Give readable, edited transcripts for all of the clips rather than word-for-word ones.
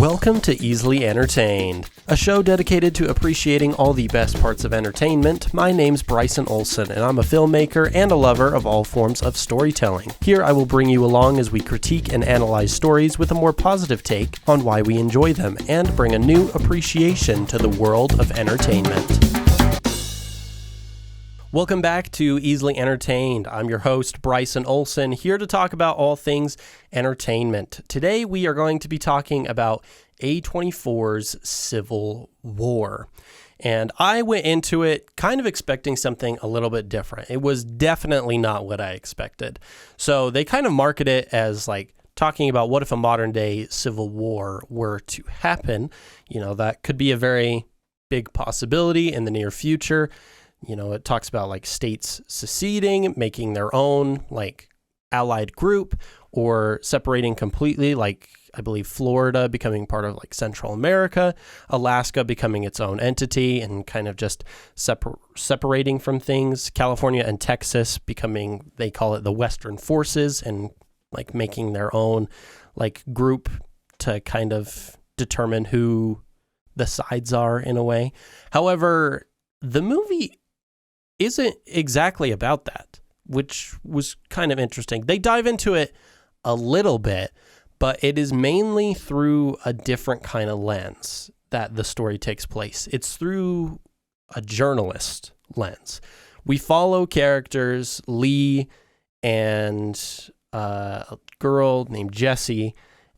Welcome to Easily Entertained, a show dedicated to appreciating all the best parts of entertainment. My name's Bryson Olson, and I'm a filmmaker and a lover of all forms of storytelling. Here I will bring you along as we critique and analyze stories with a more positive take on why we enjoy them, and bring a new appreciation to the world of entertainment. Welcome back to Easily Entertained. I'm your host, Bryson Olson, here to talk about all things entertainment. Today we are going to be talking about A24's Civil War. And I went into it kind of expecting something a little bit different. It was definitely not what I expected. So they kind of market it as like talking about what if a modern day civil war were to happen. You know, that could be a very big possibility in the near future. You know, it talks about like states seceding, making their own like allied group, or separating completely, like I believe Florida becoming part of like Central America, Alaska becoming its own entity and kind of just separating from things, California and Texas becoming, they call it the Western Forces, and like making their own like group to kind of determine who the sides are in a way. However, the movie isn't exactly about that, which was kind of interesting. They dive into it a little bit, but it is mainly through a different kind of lens that the story takes place. It's through a journalist lens. We follow characters, Lee and a girl named Jessie,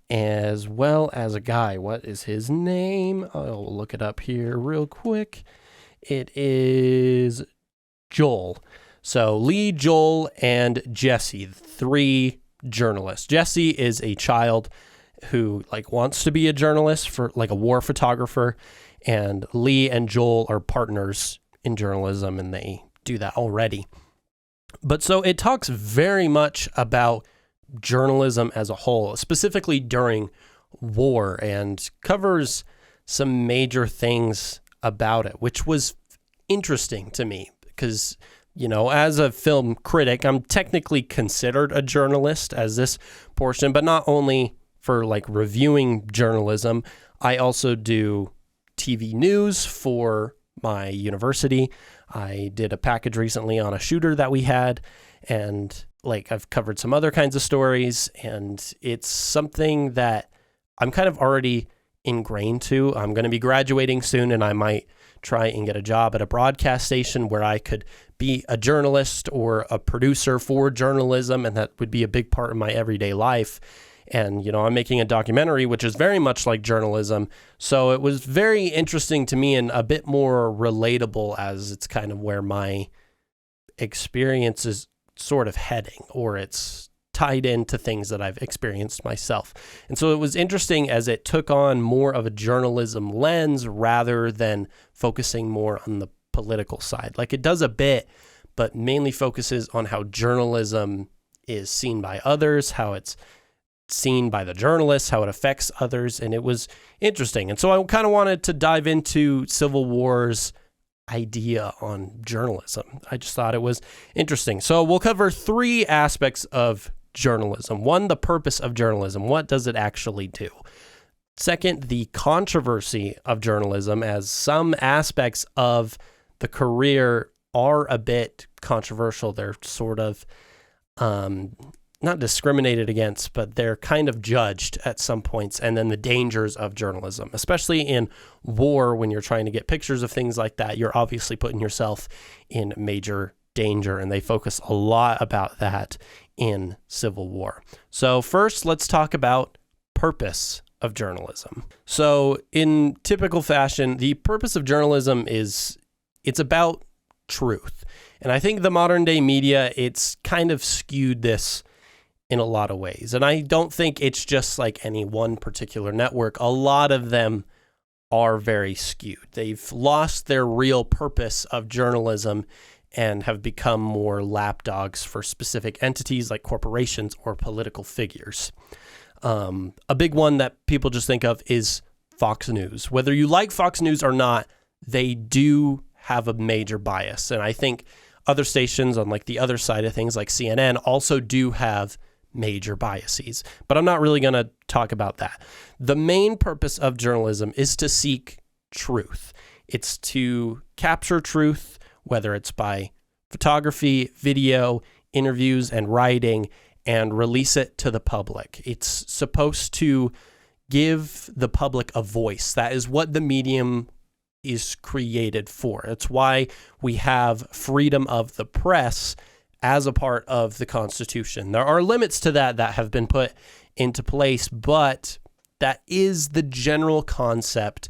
as well as a guy. What is his name? I'll look it up here real quick. It is Joel. So Lee, Joel, and Jesse, three journalists. Jesse is a child who like wants to be a journalist, for like a war photographer, and Lee and Joel are partners in journalism, and they do that already. But so it talks very much about journalism as a whole, specifically during war, and covers some major things about it, which was interesting to me. Because, you know, as a film critic, I'm technically considered a journalist as this portion, but not only for like reviewing journalism, I also do TV news for my university. I did a package recently on a shooter that we had, and like I've covered some other kinds of stories, and it's something that I'm kind of already ingrained to. I'm going to be graduating soon, and I might try and get a job at a broadcast station where I could be a journalist or a producer for journalism, and that would be a big part of my everyday life. And, you know, I'm making a documentary, which is very much like journalism. So it was very interesting to me and a bit more relatable, as it's kind of where my experience is sort of heading, or it's tied into things that I've experienced myself. And so it was interesting as it took on more of a journalism lens rather than focusing more on the political side. Like it does a bit, but mainly focuses on how journalism is seen by others, how it's seen by the journalists, how it affects others. And it was interesting. And so I kind of wanted to dive into Civil War's idea on journalism. I just thought it was interesting. So we'll cover three aspects of journalism. One, the purpose of journalism. What does it actually do? Second, the controversy of journalism, as some aspects of the career are a bit controversial. They're sort of not discriminated against, but they're kind of judged at some points. And then the dangers of journalism, especially in war, when you're trying to get pictures of things like that, you're obviously putting yourself in major danger, and they focus a lot about that in Civil War. So first, let's talk about purpose of journalism. So in typical fashion, the purpose of journalism is it's about truth. And I think the modern day media, it's kind of skewed this in a lot of ways. And I don't think it's just like any one particular network. A lot of them are very skewed. They've lost their real purpose of journalism and have become more lapdogs for specific entities like corporations or political figures. A big one that people just think of is Fox News. Whether you like Fox News or not, they do have a major bias. And I think other stations on like the other side of things like CNN also do have major biases. But I'm not really going to talk about that. The main purpose of journalism is to seek truth. It's to capture truth, whether it's by photography, video, interviews, and writing, and release it to the public. It's supposed to give the public a voice. That is what the medium is created for. It's why we have freedom of the press as a part of the Constitution. There are limits to that have been put into place, but that is the general concept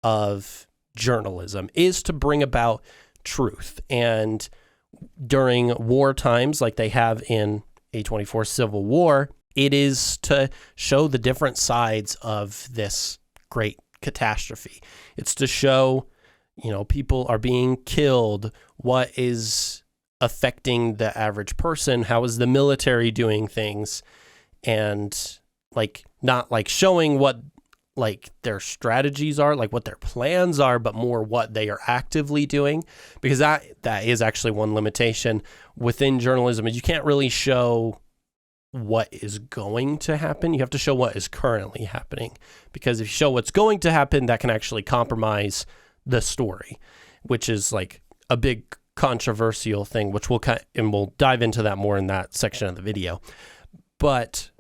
of journalism, is to bring about truth. And during war times, like they have in A24 Civil War, it is to show the different sides of this great catastrophe. It's to show, people are being killed, what is affecting the average person, how is the military doing things, and not showing what their strategies are, what their plans are, but more what they are actively doing, because that is actually one limitation within journalism, is you can't really show what is going to happen. You have to show what is currently happening, because if you show what's going to happen, that can actually compromise the story, which is a big controversial thing, which we'll dive into that more in that section of the video. But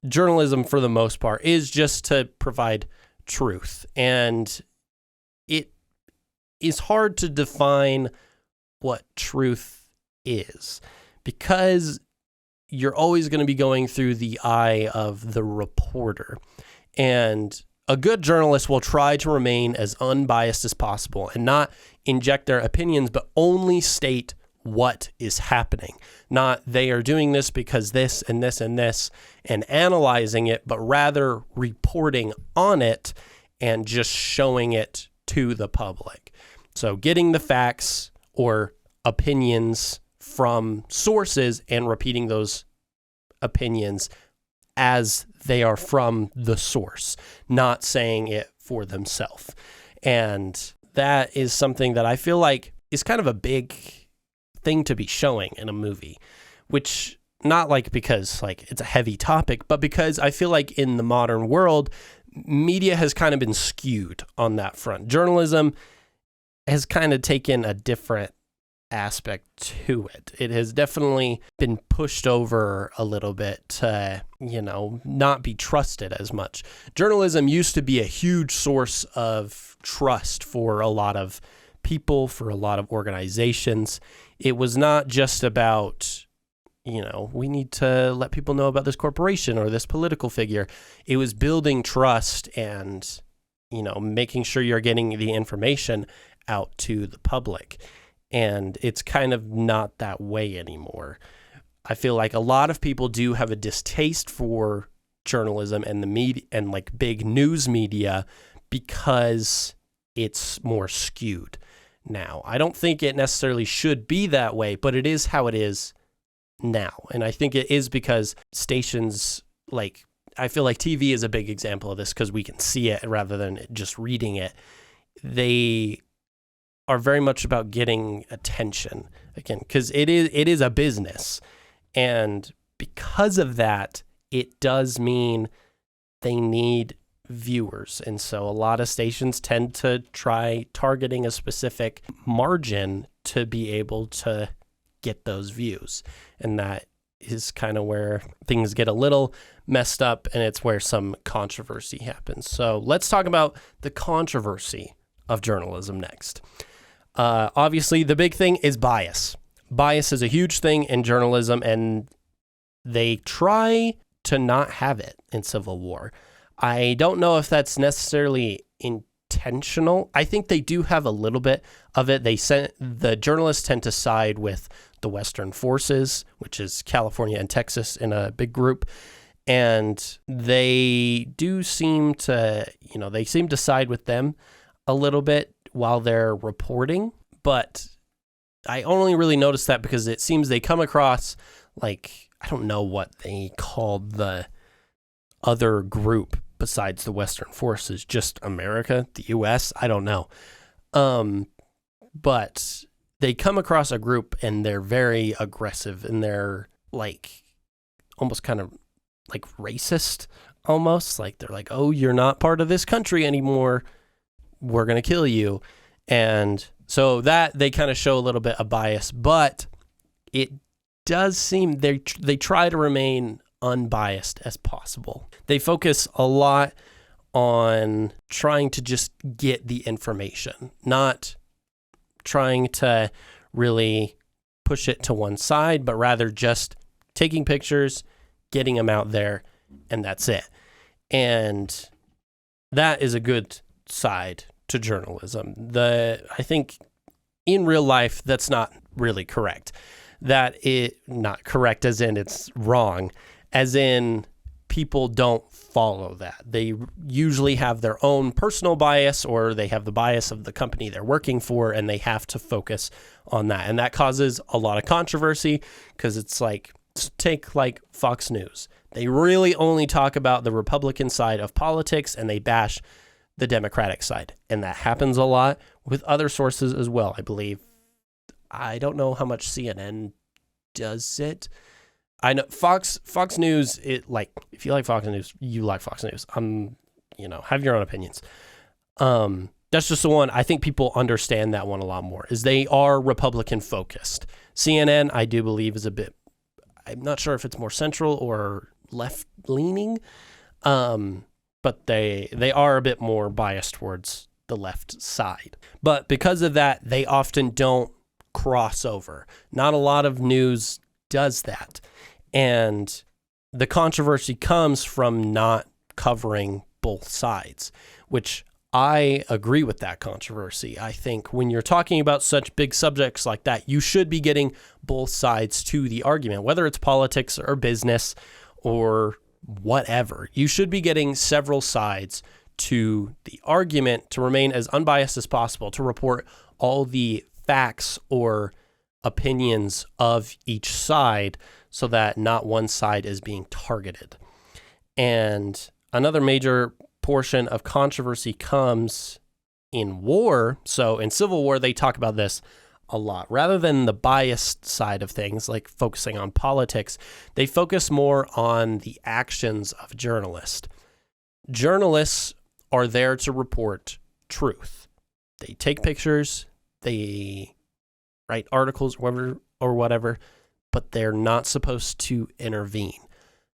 journalism, for the most part, is just to provide truth, and it is hard to define what truth is, because you're always going to be going through the eye of the reporter. And a good journalist will try to remain as unbiased as possible and not inject their opinions, but only state what is happening. Not they are doing this because this and this and this, and analyzing it, but rather reporting on it and just showing it to the public. So getting the facts or opinions from sources and repeating those opinions as they are from the source, not saying it for themselves. And that is something that I feel like is kind of a big thing to be showing in a movie, which not because it's a heavy topic, but because I feel like in the modern world, media has kind of been skewed on that front. Journalism has kind of taken a different aspect to it. It has definitely been pushed over a little bit to, not be trusted as much. Journalism used to be a huge source of trust for a lot of people, for a lot of organizations. It was not just about, we need to let people know about this corporation or this political figure. It was building trust and, making sure you're getting the information out to the public. And it's kind of not that way anymore. I feel like a lot of people do have a distaste for journalism and the media and big news media because it's more skewed now. I don't think it necessarily should be that way, but it is how it is now. And I think it is because stations I feel like TV is a big example of this, because we can see it rather than just reading it. They are very much about getting attention, again, because it is a business. And because of that, it does mean they need viewers. And so a lot of stations tend to try targeting a specific margin to be able to get those views. And that is kind of where things get a little messed up, and it's where some controversy happens. So let's talk about the controversy of journalism next. Obviously, the big thing is bias. Bias is a huge thing in journalism, and they try to not have it in Civil War. I don't know if that's necessarily intentional. I think they do have a little bit of it. The journalists tend to side with the Western forces, which is California and Texas in a big group. And they do seem to, side with them a little bit while they're reporting. But I only really noticed that because it seems they come across I don't know what they called the other group besides the Western forces, just America, the US, I don't know. But they come across a group and they're very aggressive, and they're almost kind of like racist, almost like they're like, oh, you're not part of this country anymore. We're going to kill you. And so that they kind of show a little bit of bias, but it does seem they try to remain unbiased as possible. They focus a lot on trying to just get the information, not trying to really push it to one side, but rather just taking pictures, getting them out there, and that's it. And that is a good side to journalism. I think in real life, that's not really correct. Not correct as in it's wrong, as in people don't follow that. They usually have their own personal bias, or they have the bias of the company they're working for, and they have to focus on that. And that causes a lot of controversy, because it's like, take like Fox News. They really only talk about the Republican side of politics, and they bash the Democratic side. And that happens a lot with other sources as well, I believe. I don't know how much CNN does it. I know Fox News, if you like Fox News, you like Fox News. Have your own opinions. That's just the one. I think people understand that one a lot more, is they are Republican focused. CNN, I do believe, is a bit, I'm not sure if it's more central or left leaning, but they are a bit more biased towards the left side. But because of that, they often don't cross over. Not a lot of news does that. And the controversy comes from not covering both sides, which I agree with that controversy. I think when you're talking about such big subjects like that, you should be getting both sides to the argument, whether it's politics or business or whatever. You should be getting several sides to the argument to remain as unbiased as possible, to report all the facts or opinions of each side, so that not one side is being targeted. And another major portion of controversy comes in war. So in Civil War, they talk about this a lot. Rather than the biased side of things, like focusing on politics, they focus more on the actions of journalists. Journalists are there to report truth. They take pictures, they write articles or whatever, but they're not supposed to intervene.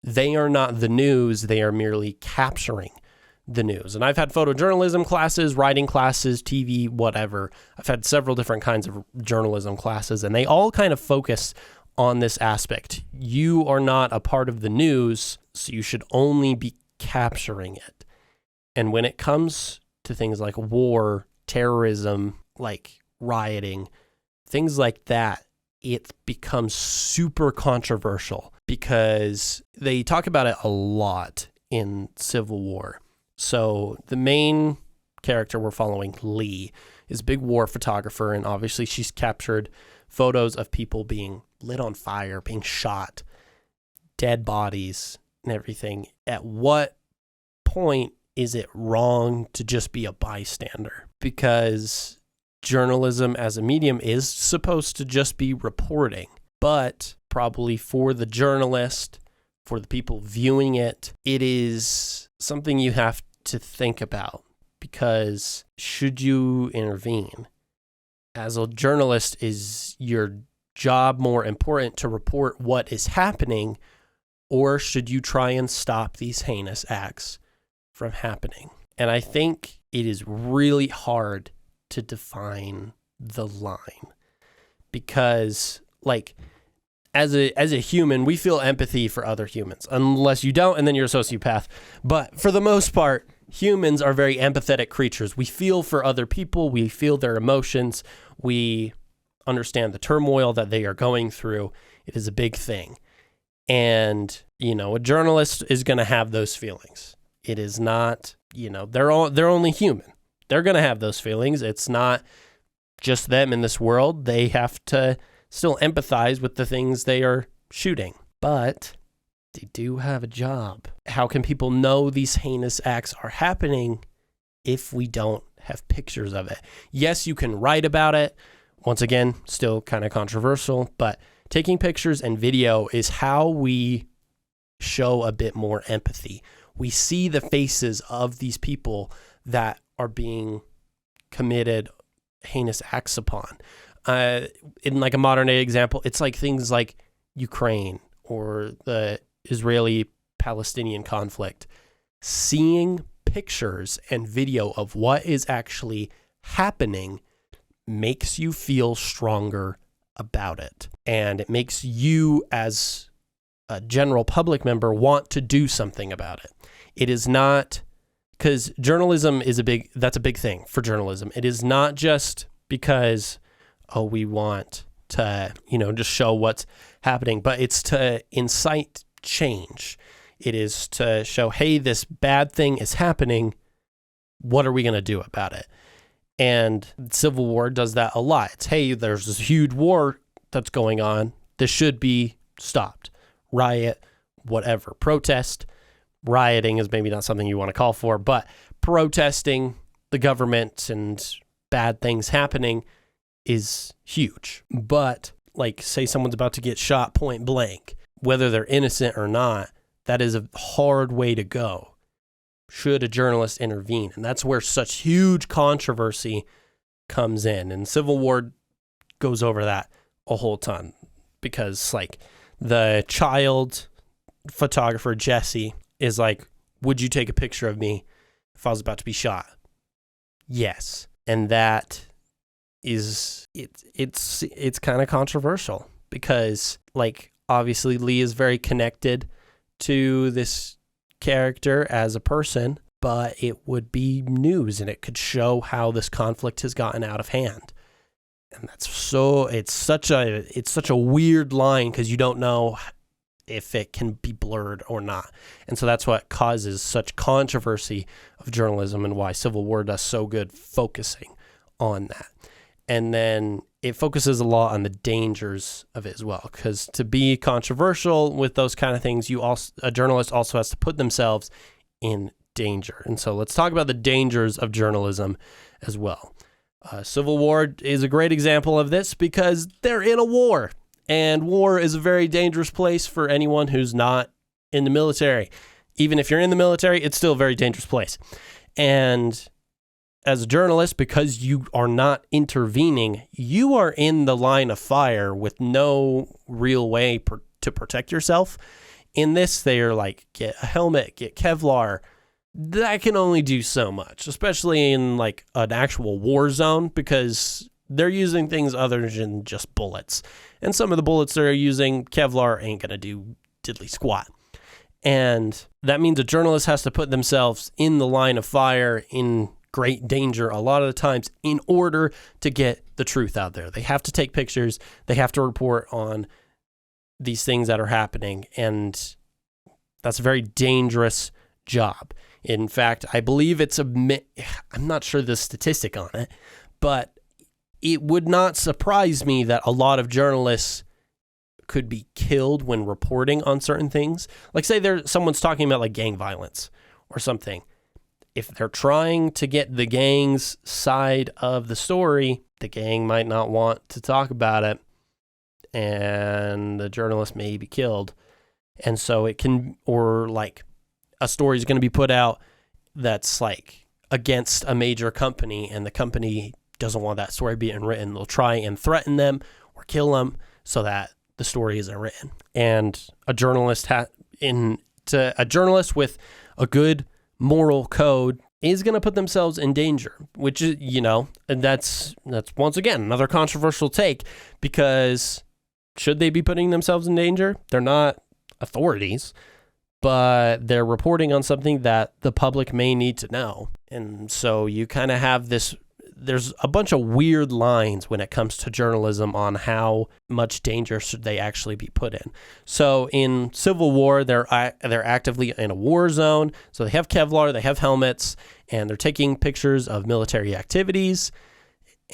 They are not the news. They are merely capturing the news. And I've had photojournalism classes, writing classes, TV, whatever. I've had several different kinds of journalism classes, and they all kind of focus on this aspect. You are not a part of the news, so you should only be capturing it. And when it comes to things like war, terrorism, like rioting, things like that, it becomes super controversial because they talk about it a lot in Civil War. So the main character we're following, Lee, is a big war photographer, and obviously she's captured photos of people being lit on fire, being shot, dead bodies, and everything. At what point is it wrong to just be a bystander? Because journalism as a medium is supposed to just be reporting, but probably for the journalist, for the people viewing it, it is something you have to think about, because should you intervene? As a journalist, is your job more important to report what is happening, or should you try and stop these heinous acts from happening? And I think it is really hard to define the line, because as a human, we feel empathy for other humans, unless you don't, and then you're a sociopath. But for the most part, humans are very empathetic creatures. We feel for other people. We feel their emotions. We understand the turmoil that they are going through. It is a big thing. And, a journalist is going to have those feelings. It is not, they're only human. They're going to have those feelings. It's not just them in this world. They have to still empathize with the things they are shooting. But they do have a job. How can people know these heinous acts are happening if we don't have pictures of it? Yes, you can write about it. Once again, still kind of controversial, but taking pictures and video is how we show a bit more empathy. We see the faces of these people that are being committed heinous acts upon. In like a modern day example, it's like things like Ukraine or the Israeli-Palestinian conflict. Seeing pictures and video of what is actually happening makes you feel stronger about it. And it makes you, as a general public member, want to do something about it. It is not, because journalism is that's a big thing for journalism. It is not just because, we want to, just show what's happening, but it's to incite change. It is to show, hey, this bad thing is happening. What are we going to do about it? And Civil War does that a lot. It's, hey, there's this huge war that's going on. This should be stopped. Riot, whatever. Protest. Rioting is maybe not something you want to call for, but protesting the government and bad things happening is huge. But like, say someone's about to get shot point blank, whether they're innocent or not, that is a hard way to go. Should a journalist intervene? And that's where such huge controversy comes in. And Civil War goes over that a whole ton, because like the child photographer, Jesse, is like, would you take a picture of me if I was about to be shot? Yes. And that is, it's kind of controversial, because like, obviously Lee is very connected to this character as a person, but it would be news and it could show how this conflict has gotten out of hand. And that's it's such a weird line, because you don't know if it can be blurred or not. And so that's what causes such controversy of journalism, and why Civil War does so good focusing on that. And then it focuses a lot on the dangers of it as well, because to be controversial with those kind of things, a journalist also has to put themselves in danger. And so let's talk about the dangers of journalism as well. Civil War is a great example of this, because they're in a war, and war is a very dangerous place for anyone who's not in the military. Even if you're in the military, it's still a very dangerous place. And as a journalist, because you are not intervening, you are in the line of fire with no real way to protect yourself. In this, they are like, get a helmet, get Kevlar. That can only do so much, especially in like an actual war zone, because they're using things other than just bullets. And some of the bullets they're using, Kevlar ain't going to do diddly squat. And that means a journalist has to put themselves in the line of fire, in great danger a lot of the times, in order to get the truth out there. They have to take pictures. They have to report on these things that are happening. And that's a very dangerous job. In fact, I believe I'm not sure the statistic on it, but it would not surprise me that a lot of journalists could be killed when reporting on certain things. Like, say someone's talking about like gang violence or something. If they're trying to get the gang's side of the story, the gang might not want to talk about it, and the journalist may be killed. And so it can, or like a story is going to be put out that's like against a major company, and the company doesn't want that story being written. They'll try and threaten them or kill them so that the story isn't written. And a journalist a journalist with a good moral code is going to put themselves in danger, which is, and that's once again another controversial take, because should they be putting themselves in danger? They're not authorities, but they're reporting on something that the public may need to know. And so you kind of have this, there's a bunch of weird lines when it comes to journalism on how much danger should they actually be put in. So in Civil War, they're actively in a war zone. So they have Kevlar, they have helmets, and they're taking pictures of military activities.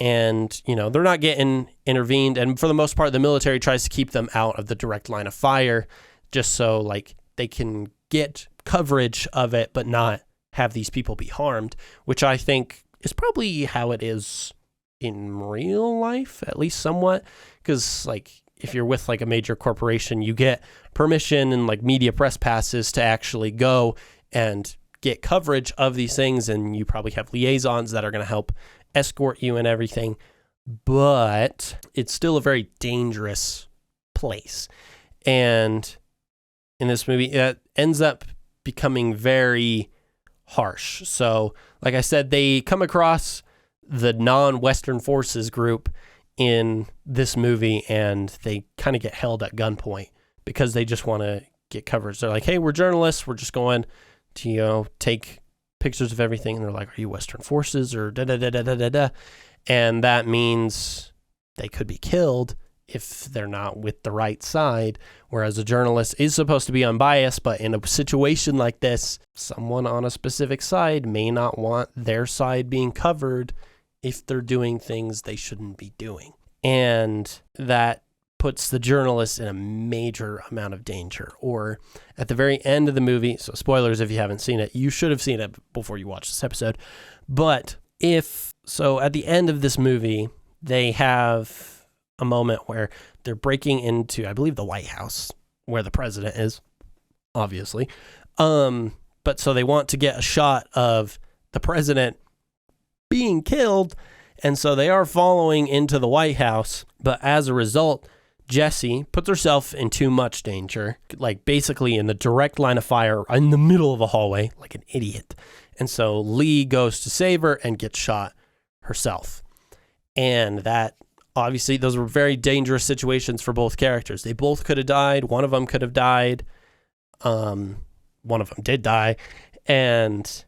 And, they're not getting intervened. And for the most part, the military tries to keep them out of the direct line of fire, just so like they can get coverage of it, but not have these people be harmed, which I think is probably how it is in real life, at least somewhat. Because like if you're with like a major corporation, you get permission and like media press passes to actually go and get coverage of these things. And you probably have liaisons that are going to help escort you and everything. But it's still a very dangerous place. And in this movie, it ends up becoming very harsh. So, like I said, they come across the non-Western forces group in this movie, and they kind of get held at gunpoint because they just want to get coverage. They're like, hey, we're journalists. We're just going to, take pictures of everything. And they're like, are you Western forces or da-da-da-da-da-da-da? And that means they could be killed if they're not with the right side, whereas a journalist is supposed to be unbiased, but in a situation like this, someone on a specific side may not want their side being covered if they're doing things they shouldn't be doing. And that puts the journalist in a major amount of danger. Or at the very end of the movie, so spoilers if you haven't seen it, you should have seen it before you watch this episode. But at the end of this movie, they have a moment where they're breaking into, I believe, the White House, where the president is, obviously. But so they want to get a shot of the president being killed, and so they are following into the White House. But as a result, Jessie puts herself in too much danger, like basically in the direct line of fire in the middle of a hallway, like an idiot. And so Lee goes to save her and gets shot herself. And that, obviously, those were very dangerous situations for both characters. They both could have died. One of them could have died. One of them did die. And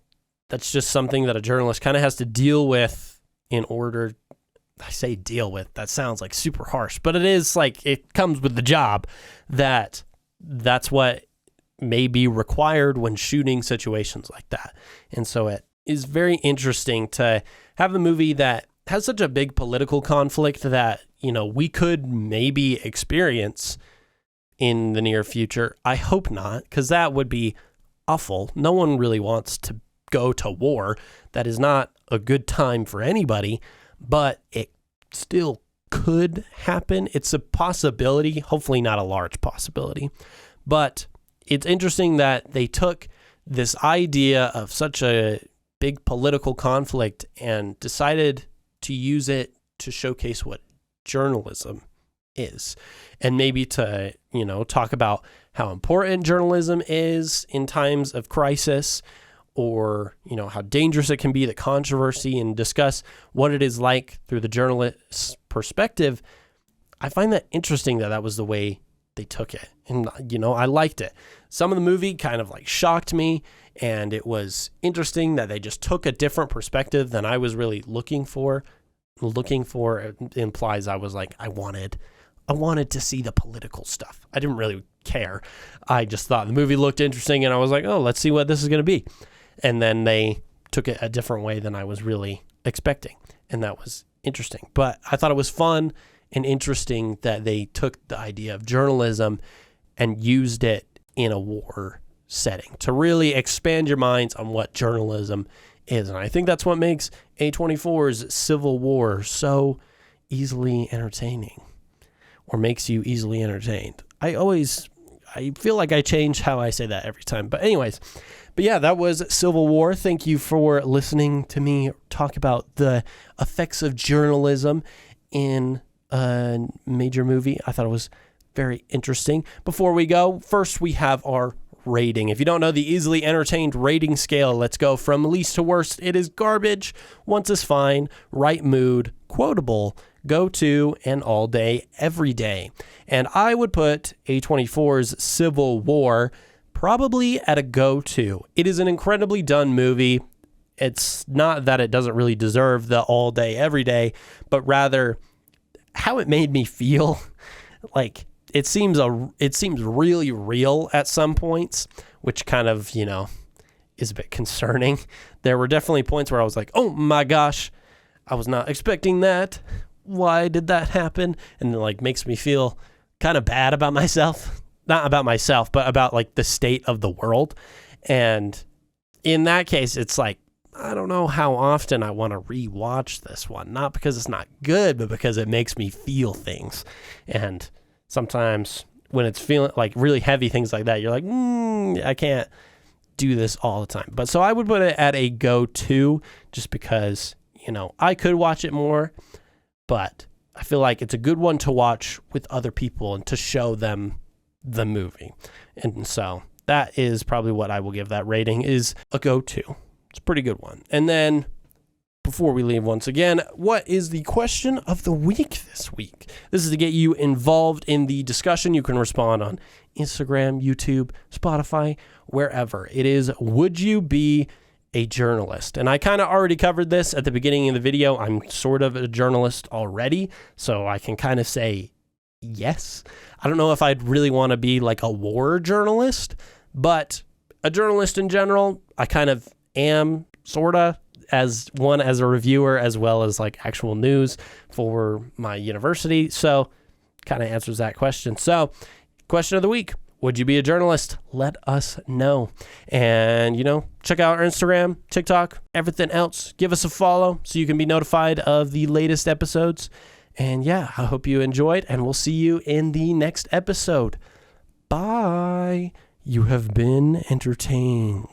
that's just something that a journalist kind of has to deal with in order. I say deal with, that sounds like super harsh, but it is like, it comes with the job. That's what may be required when shooting situations like that. And so it is very interesting to have a movie that has such a big political conflict that, we could maybe experience in the near future. I hope not, because that would be awful. No one really wants to go to war. That is not a good time for anybody, but it still could happen. It's a possibility, hopefully not a large possibility, but it's interesting that they took this idea of such a big political conflict and decided to use it to showcase what journalism is, and maybe to, talk about how important journalism is in times of crisis, or, how dangerous it can be, the controversy, and discuss what it is like through the journalist's perspective. I find that interesting that was the way they took it. And, I liked it. Some of the movie kind of like shocked me, and it was interesting that they just took a different perspective than I was really looking for. Looking for implies I was like, I wanted to see the political stuff. I didn't really care. I just thought the movie looked interesting, and I was like, oh, let's see what this is going to be. And then they took it a different way than I was really expecting. And that was interesting. But I thought it was fun and interesting that they took the idea of journalism and used it in a war setting to really expand your minds on what journalism is. And I think that's what makes A24's Civil War so easily entertaining, or makes you easily entertained. I feel like I change how I say that every time. But anyways, yeah, that was Civil War. Thank you for listening to me talk about the effects of journalism in a major movie. I thought it was very interesting. Before we go, first we have our rating. If you don't know the easily entertained rating scale, let's go from least to worst. It is garbage, once is fine, right mood, quotable, go to, and all day, every day. And I would put A24's Civil War probably at a go-to. It is an incredibly done movie. It's not that it doesn't really deserve the all day, every day, but rather how it made me feel. Like, it seems really real at some points, which kind of, is a bit concerning. There were definitely points where I was like, oh my gosh, I was not expecting that. Why did that happen? And it like makes me feel kind of bad about myself. Not about myself, but about like the state of the world. And in that case, it's like, I don't know how often I want to rewatch this one. Not because it's not good, but because it makes me feel things. And sometimes when it's feeling like really heavy, things like that, you're like, I can't do this all the time. But so I would put it at a go-to just because, I could watch it more, but I feel like it's a good one to watch with other people and to show them the movie. And so that is probably what I will give that rating, is a go-to. It's a pretty good one. And then before we leave, once again, what is the question of the week this week? This is to get you involved in the discussion. You can respond on Instagram, YouTube, Spotify, wherever. It is, would you be a journalist? And I kind of already covered this at the beginning of the video. I'm sort of a journalist already, so I can kind of say yes. I don't know if I'd really want to be like a war journalist, but a journalist in general, I kind of am, sort of, as a reviewer, as well as like actual news for my university. So kind of answers that question. So question of the week, would you be a journalist? Let us know. And, check out our Instagram, TikTok, everything else. Give us a follow so you can be notified of the latest episodes. And yeah, I hope you enjoyed, and we'll see you in the next episode. Bye. You have been entertained.